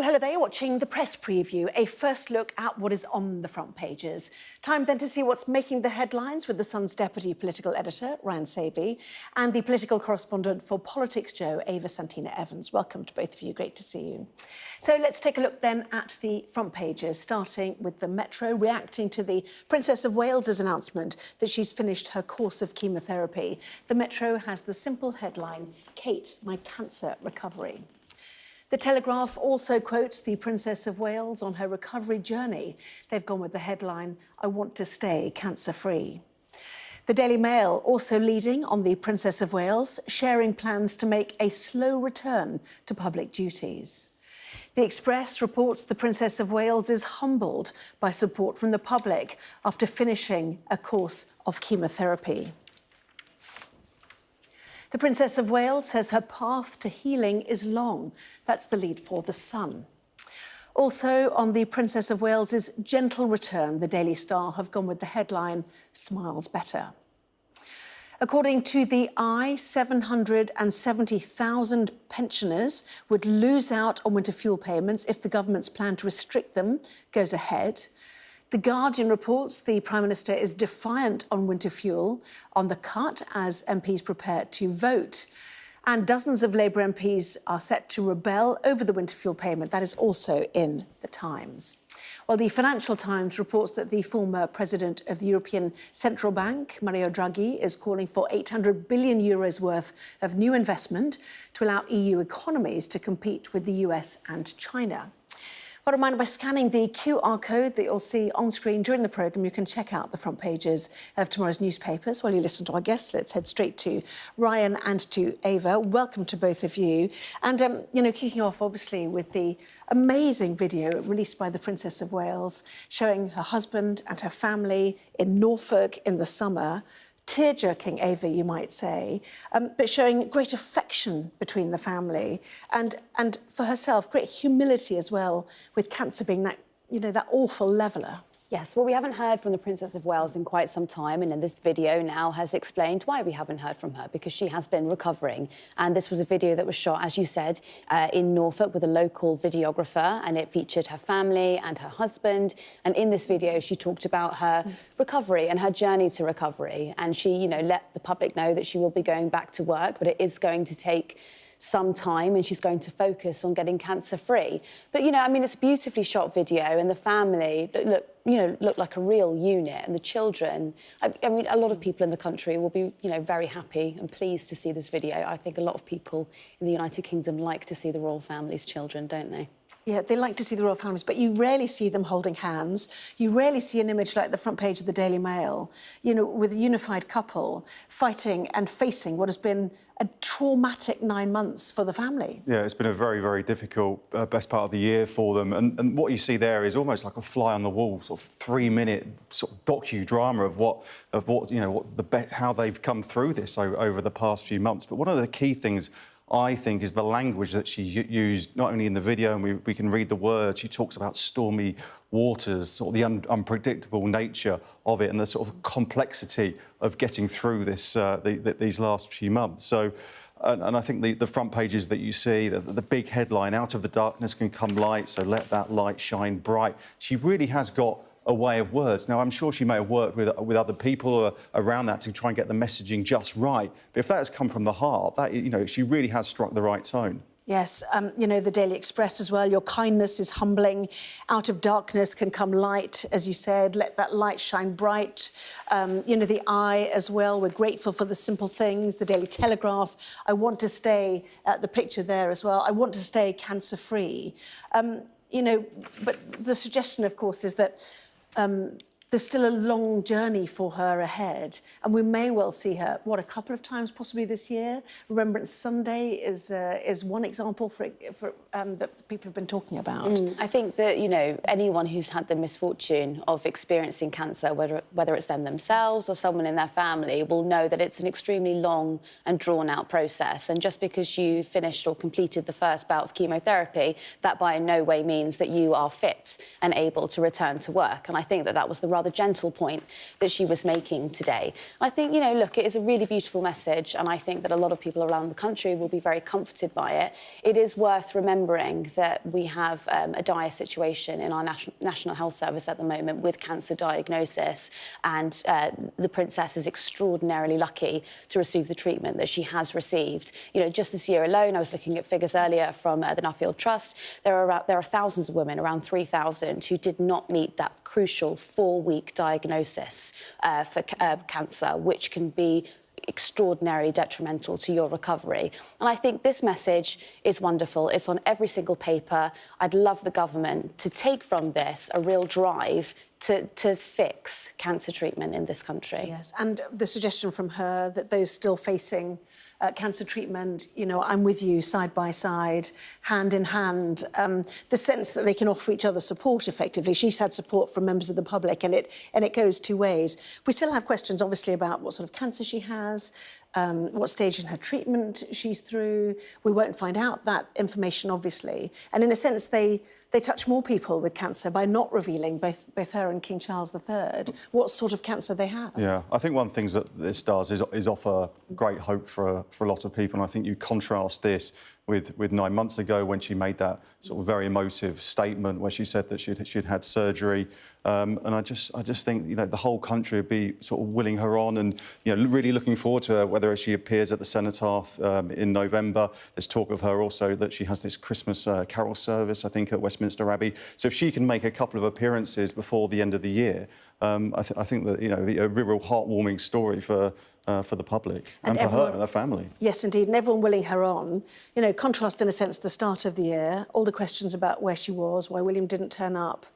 Well, hello there, you're watching the press preview, a first look at what is on the front pages. Time then to see what's making the headlines with The Sun's deputy political editor, Ryan Sabey, and the political correspondent for Politics Joe, Ava-Santina Evans. Welcome to both of you, great to see you. So let's take a look then at the front pages, starting with the Metro reacting to the Princess of Wales's announcement that she's finished her course of chemotherapy. The Metro has the simple headline, "Kate, my cancer recovery." The Telegraph also quotes the Princess of Wales on her recovery journey. They've gone with the headline, "I want to stay cancer-free." The Daily Mail also leading on the Princess of Wales, sharing plans to make a slow return to public duties. The Express reports the Princess of Wales is humbled by support from the public after finishing a course of chemotherapy. The Princess of Wales says her path to healing is long. That's the lead for The Sun. Also on the Princess of Wales's gentle return, the Daily Star have gone with the headline, "Smiles Better." According to the Eye, 770,000 pensioners would lose out on winter fuel payments if the government's plan to restrict them goes ahead. The Guardian reports the Prime Minister is defiant on winter fuel on the cut as MPs prepare to vote. And dozens of Labour MPs are set to rebel over the winter fuel payment. That is also in the Times. Well, the Financial Times reports that the former president of the European Central Bank, Mario Draghi, is calling for €800 billion worth of new investment to allow EU economies to compete with the US and China. Well, a reminder, by scanning the QR code that you'll see on screen during the programme, you can check out the front pages of tomorrow's newspapers while you listen to our guests. Let's head straight to Ryan and to Ava. Welcome to both of you. And, kicking off, obviously, with the amazing video released by the Princess of Wales showing her husband and her family in Norfolk in the summer. Tear-jerking, Ava, you might say, but showing great affection between the family and for herself, great humility as well, with cancer being that, that awful leveller. Yes, well, we haven't heard from the Princess of Wales in quite some time, and this video now has explained why we haven't heard from her, because she has been recovering. And this was a video that was shot, as you said, in Norfolk with a local videographer, and it featured her family and her husband. And in this video, she talked about her recovery and her journey to recovery. And she, let the public know that she will be going back to work, but it is going to take some time, and she's going to focus on getting cancer-free. But, it's a beautifully shot video, and the family look like a real unit, and the children, a lot of people in the country will be, very happy and pleased to see this video. I think a lot of people in the United Kingdom like to see the royal family's children, don't they? Yeah, they like to see the royal families, but you rarely see them holding hands. You rarely see an image like the front page of the Daily Mail, with a unified couple fighting and facing what has been a traumatic 9 months for the family. Yeah, it's been a very, very difficult best part of the year for them. And what you see there is almost like a fly on the wall, sort of 3-minute sort of docudrama of how they've come through this over the past few months. But one of the key things, I think, is the language that she used, not only in the video, and we can read the words. She talks about stormy waters, sort of the unpredictable nature of it, and the sort of complexity of getting through this these last few months. So, and I think the front pages that you see, the big headline, "Out of the darkness can come light, so let that light shine bright." She really has got a way of words. Now, I'm sure she may have worked with other people around that to try and get the messaging just right. But if that has come from the heart, that she really has struck the right tone. Yes, the Daily Express as well. "Your kindness is humbling. Out of darkness can come light," as you said. "Let that light shine bright." The Eye as well. "We're grateful for the simple things." The Daily Telegraph. "I want to stay," the picture there as well. "I want to stay cancer-free." But the suggestion, of course, is that there's still a long journey for her ahead, and we may well see her, a couple of times possibly this year. Remembrance Sunday is one example that people have been talking about. I think that, anyone who's had the misfortune of experiencing cancer, whether it's them themselves or someone in their family, will know that it's an extremely long and drawn-out process. And just because you finished or completed the first bout of chemotherapy, that by no way means that you are fit and able to return to work. And I think that was the rather gentle point that she was making today. I think, you know, look, it is a really beautiful message, and I think that a lot of people around the country will be very comforted by it. It is worth remembering that we have a dire situation in our National Health Service at the moment with cancer diagnosis, and the Princess is extraordinarily lucky to receive the treatment that she has received. You know, just this year alone, I was looking at figures earlier from the Nuffield Trust, there are thousands of women, around 3,000, who did not meet that crucial 4-week diagnosis for cancer, which can be extraordinarily detrimental to your recovery. And I think this message is wonderful. It's on every single paper. I'd love the government to take from this a real drive to fix cancer treatment in this country. Yes, and the suggestion from her that those still facing cancer treatment, you know, I'm with you side by side, hand in hand, the sense that they can offer each other support effectively. She's had support from members of the public, and it goes two ways. We still have questions, obviously, about what sort of cancer she has, what stage in her treatment she's through. We won't find out that information, obviously. And in a sense, they touch more people with cancer by not revealing, both her and King Charles III, what sort of cancer they have. Yeah, I think one of the things that this does is offer great hope for a lot of people. And I think you contrast this with 9 months ago when she made that sort of very emotive statement where she said that she'd had surgery. And I just think, you know, the whole country would be sort of willing her on and, you know, really looking forward to her, whether she appears at the Cenotaph in November. There's talk of her also that she has this Christmas carol service, I think, at Westminster Abbey. So if she can make a couple of appearances before the end of the year, I think that, you know, a real heartwarming story for the public and for her and her family. Yes, indeed, and everyone willing her on. You know, contrast in a sense the start of the year, all the questions about where she was, why William didn't turn up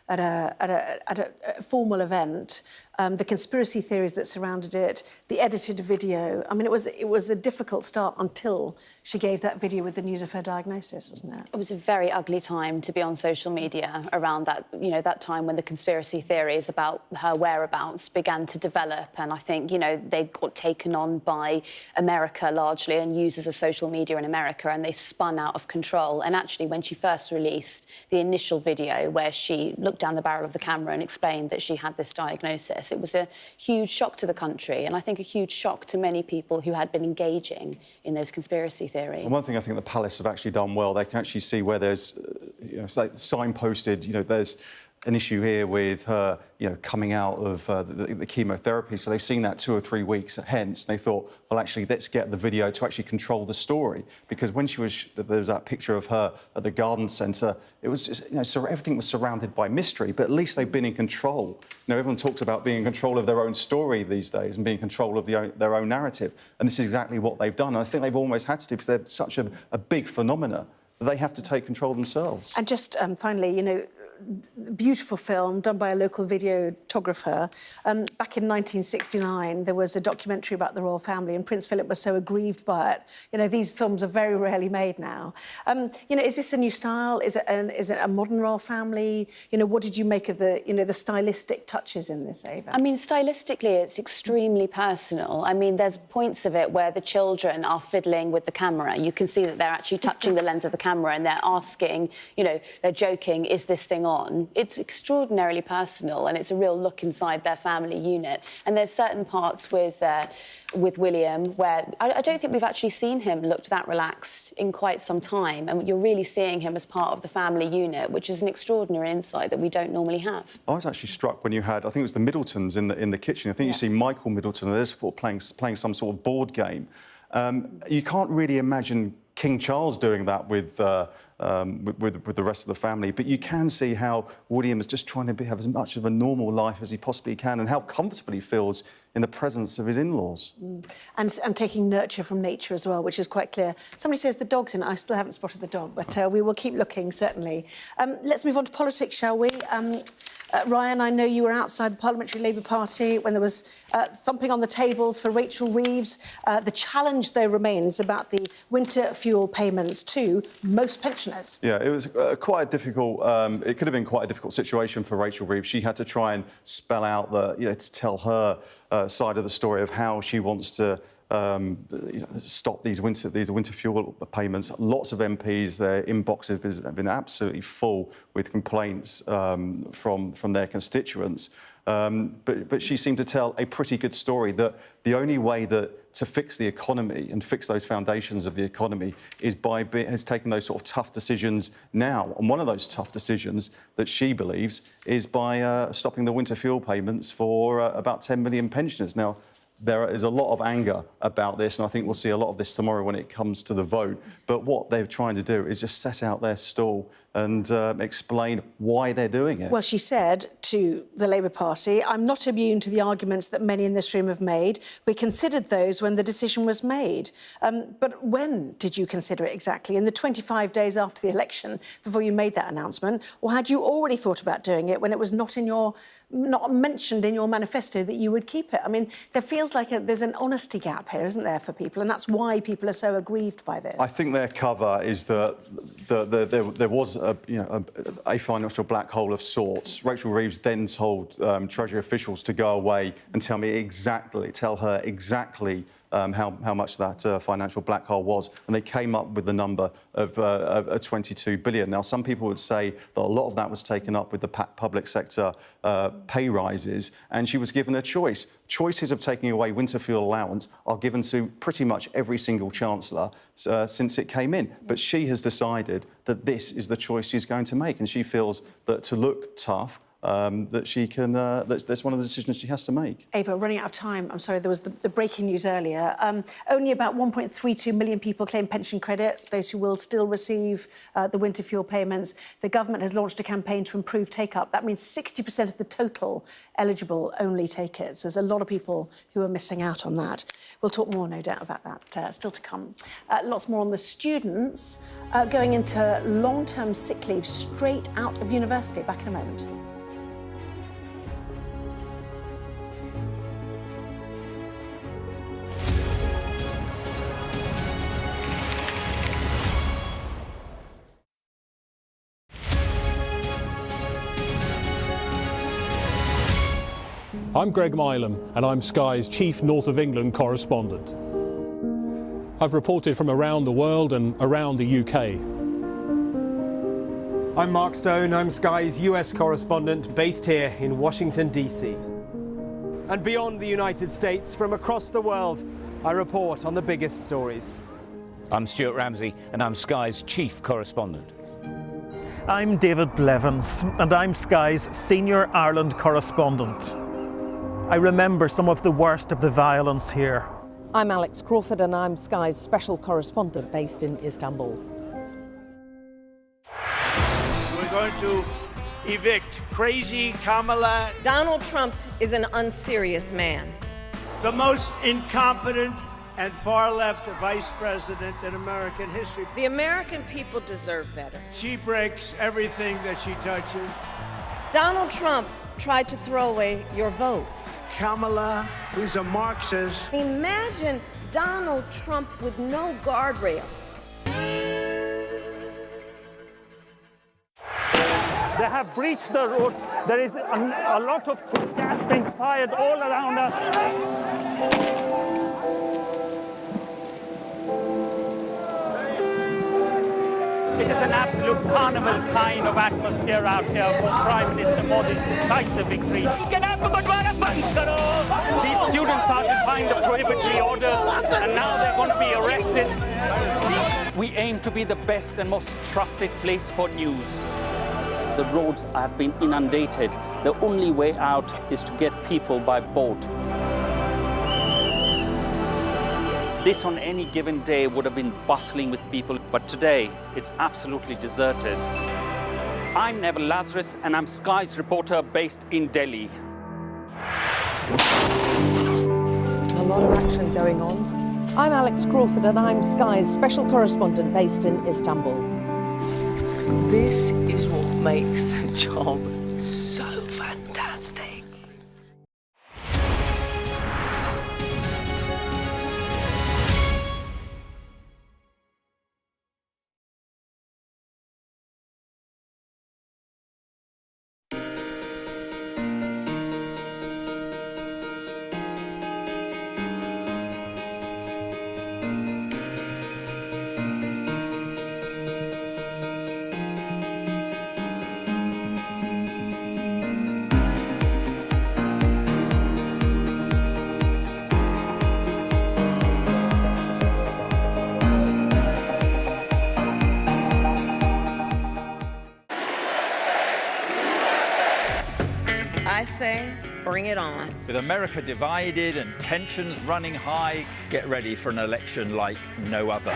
at a formal event, the conspiracy theories that surrounded it, the edited video. I mean, it was a difficult start until she gave that video with the news of her diagnosis, wasn't it? It was a very ugly time to be on social media around that, you know, that time when the conspiracy theories about her whereabouts began to develop. And I think, you know, they got taken on by America largely and users of social media in America, and they spun out of control. And actually, when she first released the initial video where she looked down the barrel of the camera and explained that she had this diagnosis, it was a huge shock to the country, and I think a huge shock to many people who had been engaging in those conspiracy theories. And one thing I think the Palace have actually done well, they can actually see where there's, you know, it's like signposted, you know, there's an issue here with her, you know, coming out of the chemotherapy. So they've seen that 2 or 3 weeks hence. And they thought, well, actually, let's get the video to actually control the story. Because when there was that picture of her at the garden centre, it was just, you know, so everything was surrounded by mystery. But at least they've been in control. You know, everyone talks about being in control of their own story these days and being in control of their own narrative. And this is exactly what they've done. And I think they've almost had to do because they're such a big phenomena that they have to take control themselves. And just finally, you know, beautiful film done by a local videographer. Back in 1969, there was a documentary about the royal family, and Prince Philip was so aggrieved by it. You know, these films are very rarely made now. You know, is this a new style? Is it a modern royal family? You know, what did you make of the stylistic touches in this, Ava? I mean, stylistically, it's extremely personal. I mean, there's points of it where the children are fiddling with the camera. You can see that they're actually touching the lens of the camera and they're asking, you know, they're joking, is this thing on? It's extraordinarily personal, and it's a real look inside their family unit. And there's certain parts with William where I don't think we've actually seen him look that relaxed in quite some time, and you're really seeing him as part of the family unit, which is an extraordinary insight that we don't normally have. I was actually struck when you had, I think it was the Middletons in the kitchen. I think you see Michael Middleton and they're playing some sort of board game. You can't really imagine King Charles doing that with the rest of the family, but you can see how William is just trying to have as much of a normal life as he possibly can, and how comfortable he feels in the presence of his in-laws. And taking nurture from nature as well, which is quite clear. Somebody says the dog's in it. I still haven't spotted the dog, but we will keep looking, certainly. Let's move on to politics, shall we? Ryan, I know you were outside the Parliamentary Labour Party when there was thumping on the tables for Rachel Reeves. The challenge, though, remains about the winter fuel payments to most pensioners. Yeah, it was quite a difficult... it could have been quite a difficult situation for Rachel Reeves. She had to try and spell out to tell her side of the story of how she wants to stop these winter fuel payments. Lots of MPs, their inboxes have been absolutely full with complaints from their constituents. But she seemed to tell a pretty good story that the only way to fix the economy and fix those foundations of the economy is has taken those sort of tough decisions now. And one of those tough decisions that she believes is by stopping the winter fuel payments for about 10 million pensioners. Now, there is a lot of anger about this, and I think we'll see a lot of this tomorrow when it comes to the vote. But what they're trying to do is just set out their stall and explain why they're doing it. Well, she said to the Labour Party, "I'm not immune to the arguments that many in this room have made. We considered those when the decision was made." But when did you consider it exactly? In the 25 days after the election, before you made that announcement? Or had you already thought about doing it when it was not mentioned in your manifesto that you would keep it? I mean, there feels like there's an honesty gap here, isn't there, for people? And that's why people are so aggrieved by this. I think their cover is that there was a financial black hole of sorts. Rachel Reeves then told Treasury officials to go away and tell her exactly how much that financial black hole was, and they came up with the number of 22 billion. Now, some people would say that a lot of that was taken up with the public sector pay rises, and she was given a choice. Choices of taking away winter fuel allowance are given to pretty much every single chancellor since it came in. But she has decided that this is the choice she's going to make, and she feels that to look tough, that she can. That's one of the decisions she has to make. Ava, running out of time. I'm sorry, there was the breaking news earlier. Only about 1.32 million people claim pension credit, those who will still receive the winter fuel payments. The government has launched a campaign to improve take-up. That means 60% of the total eligible only take it. So there's a lot of people who are missing out on that. We'll talk more, no doubt, about that still to come. Lots more on the students going into long-term sick leave straight out of university. Back in a moment. I'm Greg Milam, and I'm Sky's chief North of England correspondent. I've reported from around the world and around the UK. I'm Mark Stone, I'm Sky's US correspondent based here in Washington, DC. And beyond the United States, from across the world, I report on the biggest stories. I'm Stuart Ramsey, and I'm Sky's chief correspondent. I'm David Blevins, and I'm Sky's senior Ireland correspondent. I remember some of the worst of the violence here. I'm Alex Crawford, and I'm Sky's special correspondent based in Istanbul. We're going to evict crazy Kamala. Donald Trump is an unserious man. The most incompetent and far-left vice president in American history. The American people deserve better. She breaks everything that she touches. Donald Trump tried to throw away your votes. Kamala, who's a Marxist. Imagine Donald Trump with no guardrails. They have breached the road. There is a lot of gas being fired all around us. It is an absolute carnival kind of atmosphere out here for Prime Minister Modi's decisive victory. These students are defying the prohibitory orders, and now they're going to be arrested. We aim to be the best and most trusted place for news. The roads have been inundated. The only way out is to get people by boat. This on any given day would have been bustling with people, but today it's absolutely deserted. I'm Neville Lazarus, and I'm Sky's reporter based in Delhi. A lot of action going on. I'm Alex Crawford, and I'm Sky's special correspondent based in Istanbul. This is what makes the job so fantastic. way, bring it on. With America divided and tensions running high, get ready for an election like no other.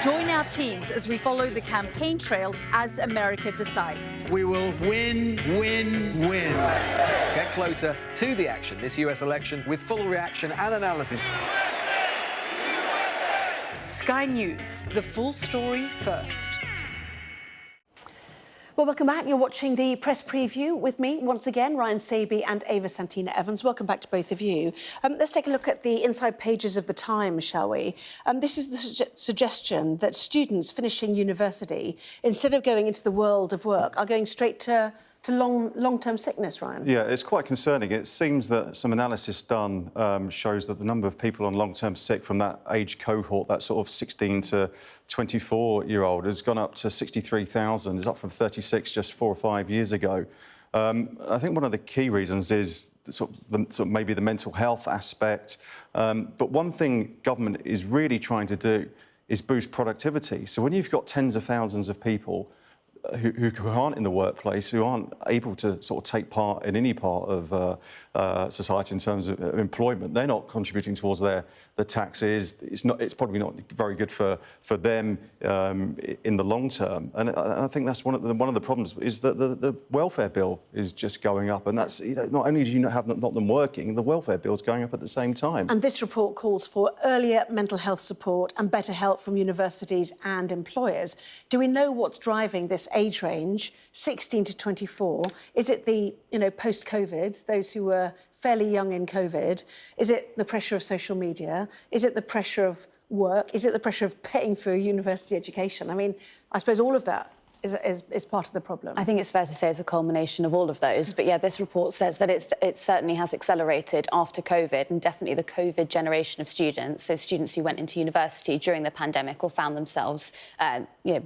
Join our teams as we follow the campaign trail as America decides. We will win, win, win. Get closer to the action this US election with full reaction and analysis. Sky News, the full story first. Well, welcome back. You're watching the press preview with me once again, Ryan Sabey and Ava-Santina Evans. Welcome back to both of you. Let's take a look at the inside pages of the Times, shall we? This is the suggestion that students finishing university, instead of going into the world of work, are going straight to long-term sickness, Ryan. Yeah, it's quite concerning. It seems that some analysis done shows that the number of people on long-term sick from that age cohort, that sort of 16 to 24-year-old, has gone up to 63,000. It's up from 36 just 4 or 5 years ago. I think one of the key reasons is maybe the mental health aspect. But one thing government is really trying to do is boost productivity. So when you've got tens of thousands of people who aren't in the workplace, who aren't able to sort of take part in any part of society in terms of employment, they're not contributing towards the taxes. It's probably not very good for them in the long term. And I think that's one of the problems is that the welfare bill is just going up, and that's not only do you not have not them working, the welfare bill is going up at the same time. And this report calls for earlier mental health support and better help from universities and employers. Do we know what's driving this age range, 16 to 24? Is it the, post-COVID, those who were fairly young in COVID? Is it the pressure of social media? Is it the pressure of work? Is it the pressure of paying for a university education? I mean, I suppose all of that is part of the problem. I think it's fair to say it's a culmination of all of those. But yeah, this report says that it certainly has accelerated after COVID, and definitely the COVID generation of students, so students who went into university during the pandemic or found themselves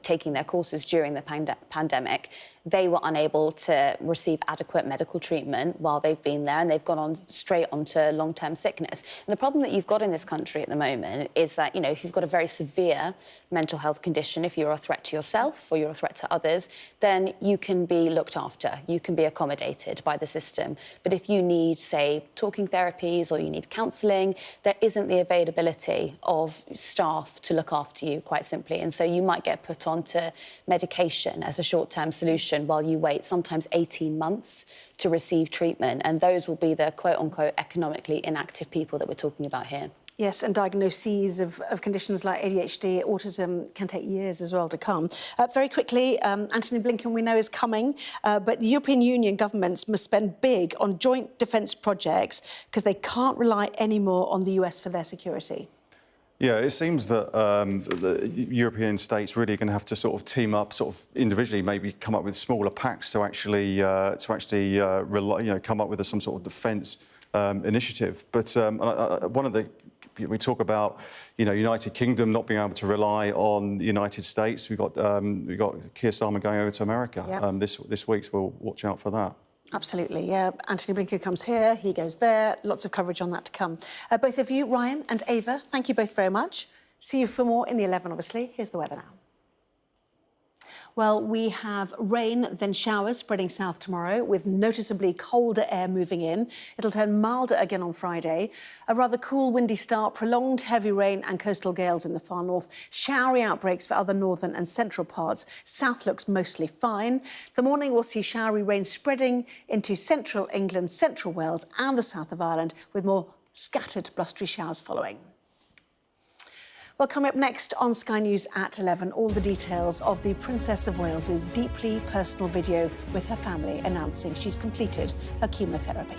taking their courses during the pandemic, they were unable to receive adequate medical treatment while they've been there, and they've gone straight onto long-term sickness. And the problem that you've got in this country at the moment is that, if you've got a very severe mental health condition, if you're a threat to yourself or you're a threat to others, then you can be looked after, you can be accommodated by the system. But if you need, say, talking therapies or you need counselling, there isn't the availability of staff to look after you, quite simply. And so you might get put onto medication as a short-term solution while you wait sometimes 18 months to receive treatment. And those will be the quote-unquote economically inactive people that we're talking about here. Yes, and diagnoses of conditions like ADHD, autism can take years as well to come. Very quickly, Antony Blinken, we know, is coming, but the European Union governments must spend big on joint defence projects because they can't rely anymore on the US for their security. Yeah, it seems that the European states really are going to have to sort of team up, sort of individually, maybe come up with smaller packs to actually come up with some sort of defence initiative. But one of the we talk about, United Kingdom not being able to rely on the United States. We've got Keir Starmer going over to America this week, so we'll watch out for that. Absolutely, yeah. Antony Blinken comes here, he goes there. Lots of coverage on that to come. Both of you, Ryan and Ava, thank you both very much. See you for more in the 11, obviously. Here's the weather now. Well, we have rain, then showers spreading south tomorrow with noticeably colder air moving in. It'll turn milder again on Friday. A rather cool, windy start, prolonged heavy rain and coastal gales in the far north. Showery outbreaks for other northern and central parts. South looks mostly fine. The morning will see showery rain spreading into central England, central Wales and the south of Ireland, with more scattered blustery showers following. Well, coming up next on Sky News at 11, all the details of the Princess of Wales's deeply personal video with her family announcing she's completed her chemotherapy.